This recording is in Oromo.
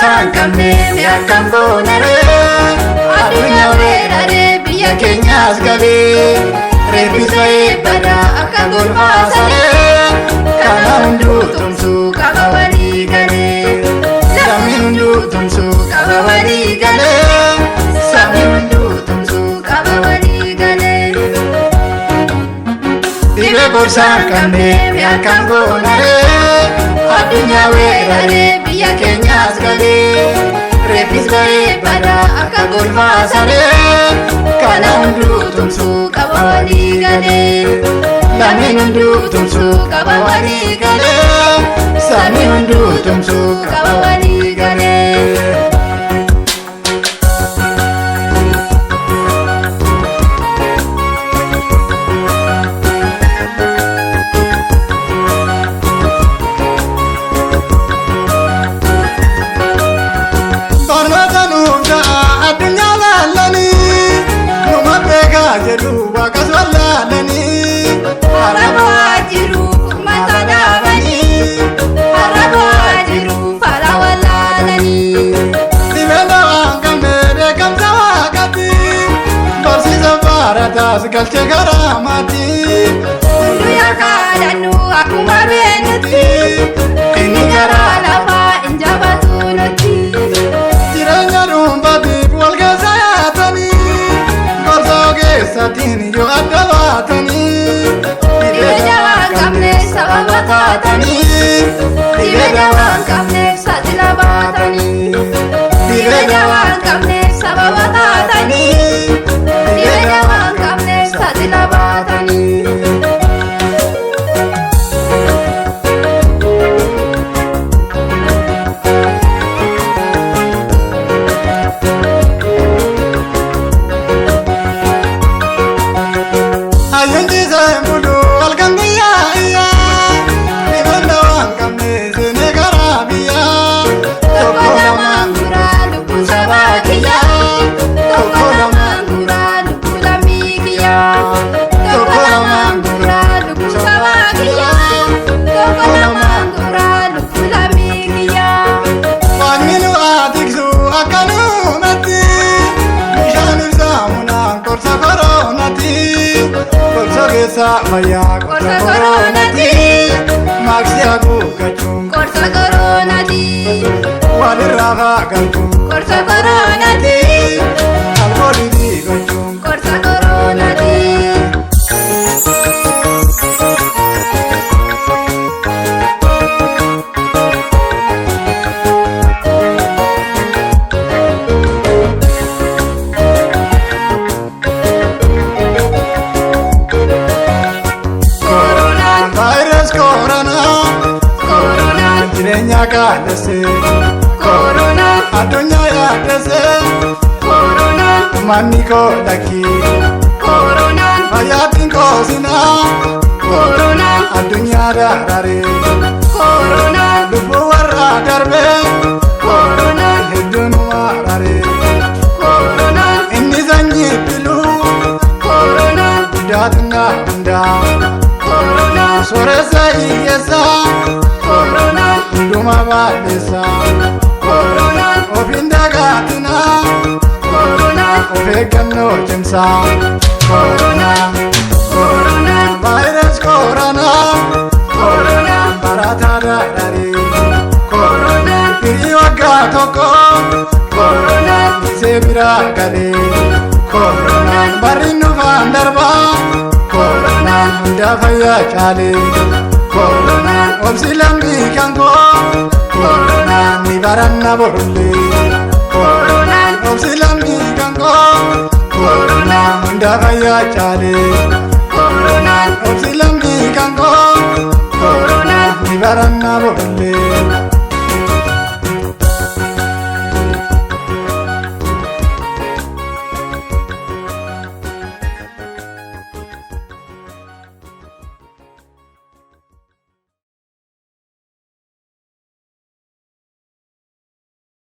borsaan qabne mi'akkam goonare addunyaa weerare biyya keenyaas galee reeffisa eebbada akka golbaasare kana hunduu tumsuu qaba walii galee sabni hunduu tumsuu qaba walii galee sabni hunduu tumsuu qaba walii galee dhibee borsaan qabne mi'akkam goonare addunyaa weerare biyya keenyaas galee reeffisa eebbada akka golbaasare kana hunduu tumsuu qaba walii galee lameen hunduu tumsuu qaba walii galee sabni hunduu tumsuu qaba walii galee. Galche garamati hundu yakadanu akkuma beenutti inni garaa lafa injabatu nutti jireenya dhuunfaatiif wal keessa yaatanii gorsa ogeessatiin yoo adda baatanii dhibee dawaan qabneef sababa taatanii dhibee dawaan qabneef saaxila baatanii dhibee dawaan qabneef sababa taatanii dhibee dawaan qabneef saaxila baatanii. Fayyaa korsa koronati maaksii haguuggachuun korsa koronati walirraa fagachuun korsa koronati alkoolii dhiigachuun korsa koronati. Corona addunyaa yaadese Corona manni koo dhaqi Corona fayyaatiin koosinaa Corona addunyaa darare Corona lubbuu warra darbe Corona hedduun marare Corona inni sanyii biluu Corona guddaatinaa hundaa Corona sooressa hiyyeessaa Corona hunduma baadheessaa Corona ofiin dagaatinaa Corona of eeggannoo cimsaa Corona Corona vaayirasi koronaa Corona barataa dadhabee Corona firii waggaa tokko Corona isee biraa galee Corona barri nufaan darbaa Corona hundaa fayyaa caalee Corona obsi lammii kan koo Corona ni baranna borullee Corona obsi lammii kan koo Corona hundaa fayyaa caalee Corona obsi lammii kan koo Corona ni baranna borullee.